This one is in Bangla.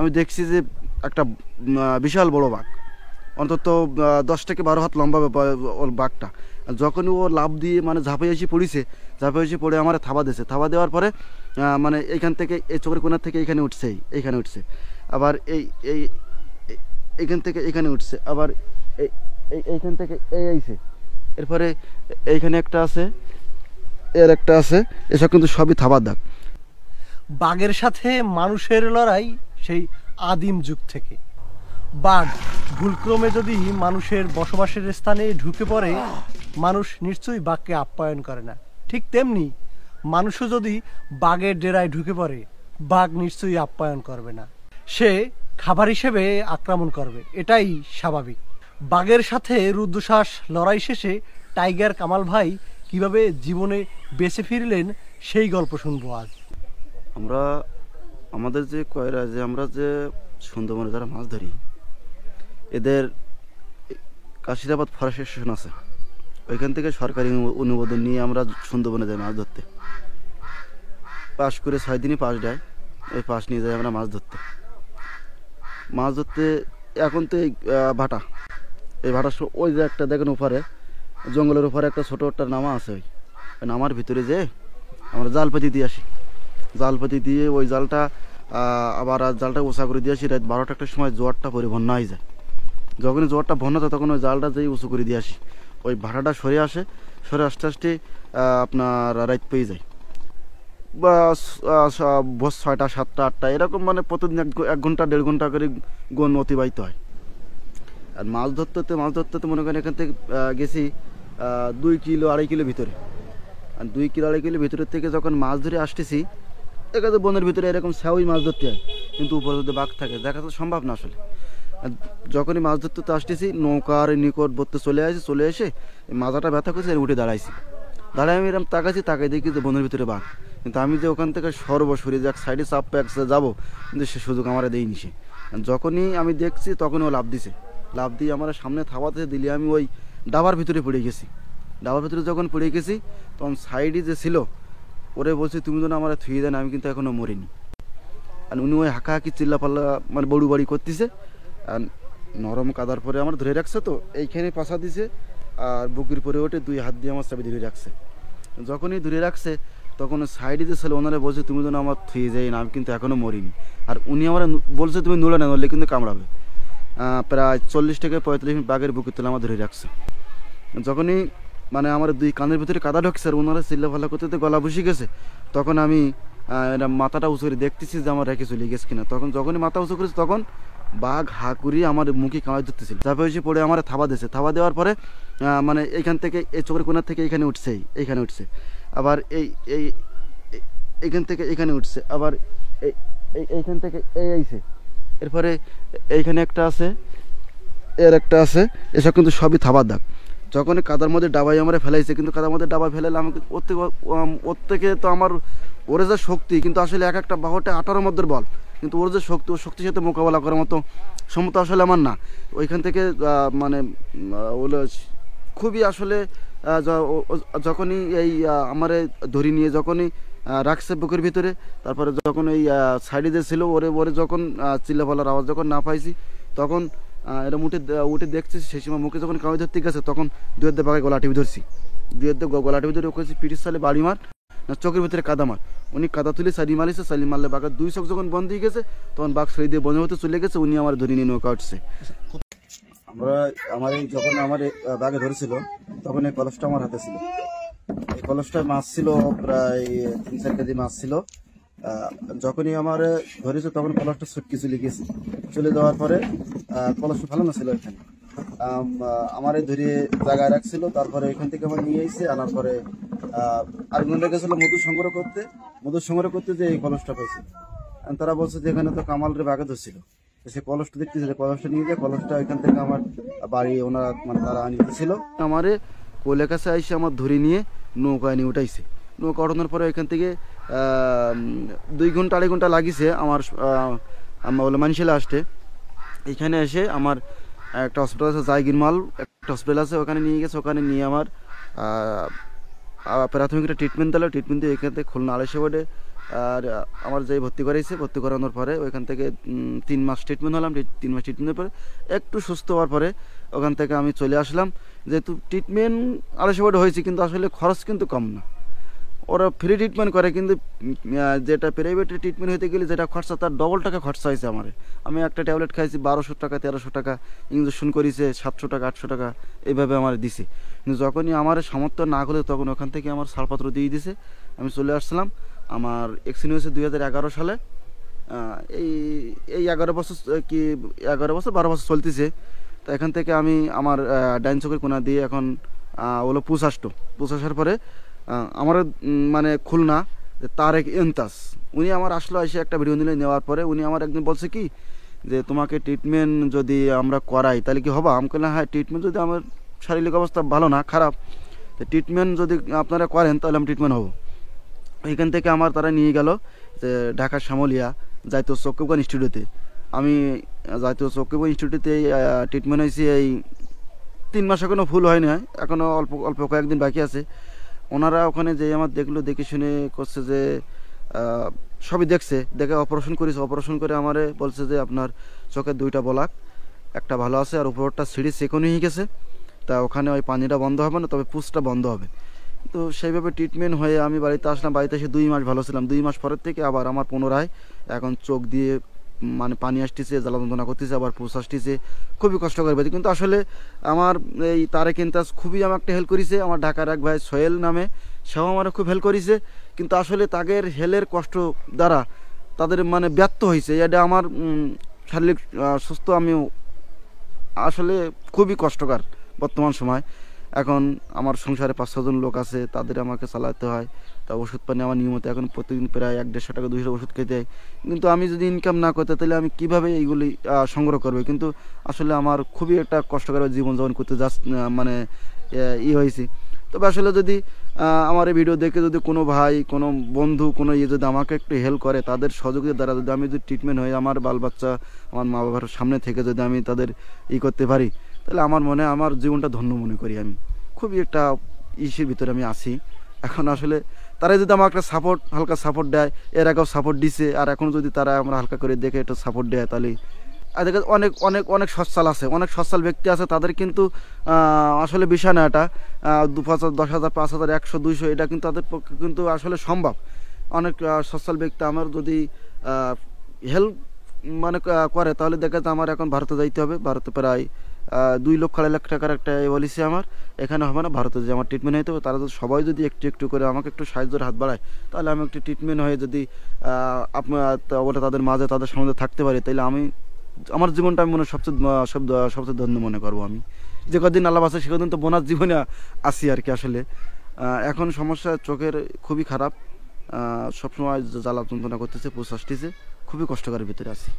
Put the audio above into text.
আমি দেখছি যে একটা বিশাল বড় বাঘ, অন্তত 10 থেকে 12 হাত লম্বা ওর বাঘটা। যখনই ও লাফ দিয়ে মানে ঝাঁপিয়ে এসে পড়ে আমার থাবা দিয়েছে। থাবা দেওয়ার পরে মানে এইখান থেকে এই চোখের কোণার থেকে এইখানে উঠছে, আবার এইখান থেকে এখানে উঠছে, আবার এইখান থেকে আইছে। এরপরে এইখানে একটা আছে, এর একটা আছে, এসব কিন্তু সবই থাবার দাগ। বাঘের সাথে মানুষের লড়াই সেই আদিম যুগ থেকে। বাঘ ভুলক্রমে যদি মানুষের বসবাসের স্থানে ঢুকে পড়ে, মানুষ নিশ্চয়ই বাঘকে আপ্যায়ন করে না। ঠিক তেমনি মানুষও যদি বাঘের ডেরায় ঢুকে পড়ে, বাঘ নিশ্চয়ই আপ্যায়ন করবে না, সে খাবার হিসেবে আক্রমণ করবে, এটাই স্বাভাবিক। বাঘের সাথে রুদ্ধশ্বাস লড়াই শেষে টাইগার কামাল ভাই কিভাবে জীবনে বেঁচে ফিরলেন সেই গল্প শুনবো আজ। আমরা আমাদের যে আমরা যে সুন্দরবনে যারা মাছ ধরি, এদের কাশিরাবাদ ফরেস্ট স্টেশন আছে, ওইখান থেকে সরকারি অনুমোদন নিয়ে আমরা সুন্দরবনে যাই মাছ ধরতে। পাস করে 6 দিনই পাস দেয়, ওই পাস নিয়ে যাই আমরা মাছ ধরতে। এখন তো এই ভাটা, ওই যে একটা দেখেন উপরে জঙ্গলের উপরে একটা ছোটো একটা নামা আছে, ওই নামার ভিতরে যে আমরা জাল পাতি দিয়ে আসি। জাল পাতি দিয়ে ওই জালটা আবার জালটা উঁচা করে দিয়ে আসি। রাত 12টা একটা সময় জোয়ারটা পরে বন্যা হয়ে যায়। যখনই জোয়ারটা বন্যা হয় তখন ওই জালটা যেই উঁচু করে দিয়ে আসি, ওই ভাটাটা সরে আস্তে আস্তে আপনার রাত পেয়ে যায়, বা ভোর 6টা 7টা 8টা এরকম, মানে প্রতিদিন 1 ঘন্টা 1.5 ঘন্টা করে গণ অতিবাহিত হয়। আর মাছ ধরতে মনে করেন এখান থেকে গেছি 2 কিলো 2.5 কিলো ভিতরে। আর 2 কিলো 2.5 কিলো ভিতরের থেকে যখন মাছ ধরে আসতেছি, এখানে বনের ভিতরে এরকম স্যাওই মাছ ধরতে হয়, কিন্তু উপরে যদি বাঘ থাকে দেখা তো সম্ভব না আসলে। যখনই মাছ ধরতে আসতেছি, নৌকার নিকটবর্তী চলে এসে মাথাটা ব্যথা করছে, উঠে দাঁড়াই আমি এরকম তাকাই দেখি যে বনের ভিতরে বাঘ। কিন্তু আমি যে ওখান থেকে সর্বশরী যে এক সাইডে চাপে যাবো, কিন্তু সে সুযোগ আমার দেয়নি। সে যখনই আমি দেখছি তখনই ও লাফ দিয়ে আমার সামনে থাবাতে দিলে আমি ওই ডাবার ভিতরে পড়ে গেছি। ডাবার ভিতরে যখন পড়ে গেছি, তখন সাইডে যে ছিল ওরে বলছি, তুমি যেন আমার থুয়ে দেন, আমি কিন্তু এখনও মরিনি। আর উনি ওই হাঁকাহাঁকি চিল্লাপাল্লা মানে বড়ু বাড়ি করতেছে। আর নরম কাদার পরে আমার ধরে রাখছে, তো এইখানে পাশা দিছে, আর বুকের পরে ওঠে 2 হাত দিয়ে আমার চাবি ধরে রাখছে। যখনই ধরে রাখছে তখন সাইডে যে ছিল ওনারা বলছে, তুমি যেন আমার থুয়ে যাই না, আমি কিন্তু এখনও মরিনি। আর উনি আমার বলছে, তুমি নড়লে কিন্তু কামড়াবে। প্রায় 40 থেকে 45 মিনিট বাঘের বুকের তলে আমার ধরে রাখছে। যখনই মানে আমার 2 কানের ভিতরে কাদা ঢুকছে আর ওনারা চিল্লাফাল্লা করতে গলা বসে গেছে, তখন আমি মাথাটা উঁচু করে দেখতেছি যে আমার রেখে চলে গেছে কিনা। তখন যখনই মাথা উঁচু করেছে, তখন বাঘ হা করিয়ে আমার মুখে কামড় ধরতেছিল। তারপরে এসে পড়ে আমার থাবা দিয়েছে। থাবা দেওয়ার পরে মানে এইখান থেকে এই চোখের কোণার থেকে এইখানে উঠছে, আবার এইখান থেকে এখানে উঠছে, আবার এইখান থেকে আইছে। এরপরে এইখানে একটা আছে, এর একটা আছে, এসব কিন্তু সবই থাবার দাগ। যখনই কাদার মধ্যে ডাবাই আমরা ফেলাইছে, কিন্তু কাদার মধ্যে ডাবাই ফেলাইলে আমাকে ওর থেকে তো আমার ওরে যে শক্তি, কিন্তু আসলে এক একটা বাহুটা 18 মধ্যে বল, কিন্তু ওর যে শক্তি, ওর শক্তির সাথে মোকাবেলা করার মতো ক্ষমতা আসলে আমার না। ওইখান থেকে মানে ওগুলো খুবই আসলে যখনই এই আমারে ধরি নিয়ে যখনই রাখছে বুকের ভিতরে, তারপরে যখন এই সাইডে যে ছিল ওরে যখন চিল্লাপাল্লার আওয়াজ যখন না পাইছি, তখন এরম উঠে দেখছি। সেই সময় মুখে যখন কামড় ধরতে গেছে, তখন 2 হাতে বাঘে গলা টিপে ধরছি। 2 হাতে গলা টিপে ধরে ওকে পিঠির সালে বাড়ি মার না চোখের ভিতরে কাদা মার। উনি কাদা তুলে সারি মারলে বাঘের 2 চোখ যখন বন্ধ হয়ে গেছে, তখন বাঘ সরি দিয়ে বনের হতে চলে গেছে। উনি আমার ধরে নিয়ে নৌকা উঠছে। যখন আমার বাঘে ধরেছিল, তখন এই কলসটা আমার হাতে ছিল। এই কলসটায় মাছ ছিল প্রায় 3-4 কেজি মাছ ছিল। যখনই আমার ধরেছে, তখন কলসটা ছটকি চলে যাওয়ার পরে কলসটা ফেলানো ছিল এখানে। আমার ধরে জায়গায় রাখছিল। তারপরে এখান থেকে আমার নিয়ে এসে আনার পরে আরেকজন গেছিল মধু সংগ্রহ করতে যে এই কলসটা পেয়েছে। তারা বলছে যে এখানে তো কামালের বাঘে ধরছিল। সে কলসটা দেখতেছিল, কলসটা নিয়ে যায়, কলসটা এখান থেকে আমার বাড়ি ওনারা মানে তারা আনিয়েছিল। আমারে কোলের কাছে আইসে আমার ধরে নিয়ে নৌকায় নিয়ে উঠাইছে। নৌকা ওঠানোর পরে এখান থেকে 2 ঘন্টা 2.5 ঘন্টা লাগিয়েছে আমার মানশিলা আসতে। এইখানে এসে আমার একটা হসপিটাল আছে, জায়গিরমাল একটা হসপিটাল আছে, ওখানে নিয়ে গেছে। ওখানে নিয়ে আমার প্রাথমিক একটা ট্রিটমেন্ট দিল। ট্রিটমেন্ট দিয়ে এখান থেকে খুলনা 250 বেডে আর আমার যেই ভর্তি করাইছে, ভর্তি করানোর পরে ওইখান থেকে 3 মাস ট্রিটমেন্ট হলাম। 3 মাস ট্রিটমেন্টের পরে একটু সুস্থ হওয়ার পরে ওখান থেকে আমি চলে আসলাম। যেহেতু ট্রিটমেন্ট 250 হয়েছে, কিন্তু আসলে খরচ কিন্তু কম না। ওরা ফ্রি ট্রিটমেন্ট করে, কিন্তু যেটা প্রাইভেটে ট্রিটমেন্ট হতে গেলে যেটা খরচা তার ডবল টাকা খরচা হয়েছে আমার। আমি একটা ট্যাবলেট খাইছি 1200 টাকা, 1300 টাকা, ইঞ্জেকশন করেছে 700 টাকা, 800 টাকা, এইভাবে আমার দিছে। কিন্তু যখনই আমার সামর্থ্য না হলে তখন ওখান থেকে আমার ছাড়পত্র দিয়ে দিছে, আমি চলে আসলাম। আমার অ্যাক্সিডেন্ট হয়েছে 2011 সালে। এই এই 11 বছর কি 11 বছর 12 বছর চলতেছে। তো এখান থেকে আমি আমার ডাইন চোখের কোনা দিয়ে এখন হলো পুষ আসার পরে আমার মানে খুলনা তারেক ইন্তাস উনি আমার আসলো, এসে একটা ভিডিও নিলে, নেওয়ার পরে উনি আমার একদিন বলছে কি যে তোমাকে ট্রিটমেন্ট যদি আমরা করাই তাহলে কি হবে? আমি বললাম হ্যাঁ, ট্রিটমেন্ট যদি আমার শারীরিক অবস্থা ভালো না খারাপ, তো ট্রিটমেন্ট যদি আপনারা করেন তাহলে আমি ট্রিটমেন্ট হবো। এখান থেকে আমার তারা নিয়ে গেল যে ঢাকার শ্যামলিয়া জাতীয় চক্ষুবিজ্ঞান ইনস্টিটিউটে। আমি জাতীয় চক্ষুবিজ্ঞান ইনস্টিটিউটে ট্রিটমেন্ট হয়েছি। এই 3 মাস এখনও ফুল হয় না, এখনও অল্প অল্প কয়েকদিন বাকি আছে। ওনারা ওখানে যে আমার দেখলো, দেখে শুনে করছে যে সবই দেখছে, দেখে অপারেশন করেছে। অপারেশন করে আমারে বলছে যে আপনার চোখের 2টা বলাক, একটা ভালো আছে আর উপরটা সিঁড়ি চেকন হয়ে গেছে। তা ওখানে ওই পানিটা বন্ধ হবে না, তবে পুষটা বন্ধ হবে। তো সেইভাবে ট্রিটমেন্ট হয়ে আমি বাড়িতে আসলাম। বাড়িতে এসে 2 মাস ভালো ছিলাম। 2 মাস পরের থেকে আবার আমার পুনরায় এখন চোখ দিয়ে মানে পানি আসতেছে, জ্বালা যন্ত্রণা করতেছে, আবার পুষ আসতেছে, খুবই কষ্ট করে বেঁধে। কিন্তু আসলে আমার এই তারেক ইন্তাস খুবই আমাকে হেল্প করেছে। আমার ঢাকার এক ভাই সোহেল নামে, সেও আমার খুব হেল্প করেছে। কিন্তু আসলে তাদের হেলের কষ্ট দ্বারা তাদের মানে ব্যর্থ হয়েছে। এটা আমার শারীরিক সুস্থ আমি আসলে খুবই কষ্টকর বর্তমান সময়। এখন আমার সংসারে 5-6 জন লোক আছে, তাদের আমাকে চালাতে হয়। তা ওষুধ পানি আমার নিয়মিত এখন প্রতিদিন প্রায় 100-150 টাকা 200 ওষুধ খেতে হয়। কিন্তু আমি যদি ইনকাম না করতে তাহলে আমি কিভাবে এইগুলি সংগ্রহ করবো? কিন্তু আসলে আমার খুবই একটা কষ্টকর জীবনযাপন করতে মানে হয়েছি। তবে আসলে যদি আমার এই ভিডিও দেখে যদি কোনো ভাই, কোনো বন্ধু, কোনো যদি আমাকে একটু হেল্প করে, তাদের সহযোগিতার দ্বারা যদি আমি যদি ট্রিটমেন্ট হয়ে আমার বাল বাচ্চা, আমার মা বাবার সামনে থেকে যদি আমি তাদের করতে পারি, তাহলে আমার মনে আমার জীবনটা ধন্য মনে করি। আমি খুবই একটা ইসের ভিতরে আমি আছি এখন। আসলে তারা যদি আমার একটা সাপোর্ট, হালকা সাপোর্ট দেয়, এর আগেও সাপোর্ট দিছে, আর এখন যদি তারা আমরা হালকা করে দেখে একটু সাপোর্ট দেয়, তাহলে এদিকে অনেক অনেক অনেক সচ্ছল আছে, অনেক সচ্ছল ব্যক্তি আছে, তাদের কিন্তু আসলে বিষয় না এটা 2,000, 10,000, 5,000, 100, 200 এটা কিন্তু তাদের পক্ষে কিন্তু আসলে সম্ভব। অনেক সচ্ছল ব্যক্তি আমার যদি হেল্প মানে করে, তাহলে দেখা যায় আমার এখন ভারতে যাইতে হবে। ভারতে প্রায় 2,00,000 টাকার একটা বলেছে আমার, এখানে হবে না, ভারতে যে আমার ট্রিটমেন্ট হইতে হবে। তারা যদি সবাই যদি একটু একটু করে আমাকে একটু সাহায্যের হাত বাড়ায়, তাহলে আমি একটু ট্রিটমেন্ট হয়ে যদি আপনার বলে তাদের মাঝে, তাদের সঙ্গে থাকতে পারি, তাহলে আমি আমার জীবনটা আমি মনে সবচেয়ে ধন্য মনে করবো। আমি যে কদিন আল্লাহ আছে সে কদিন তো বোনাস জীবনে আসি আর কি। আসলে এখন সমস্যা চোখের খুবই খারাপ, সবসময় জ্বালা যন্ত্রণা করতেছে, পুষ আসতেছে, খুবই কষ্টকরের ভিতরে আছি।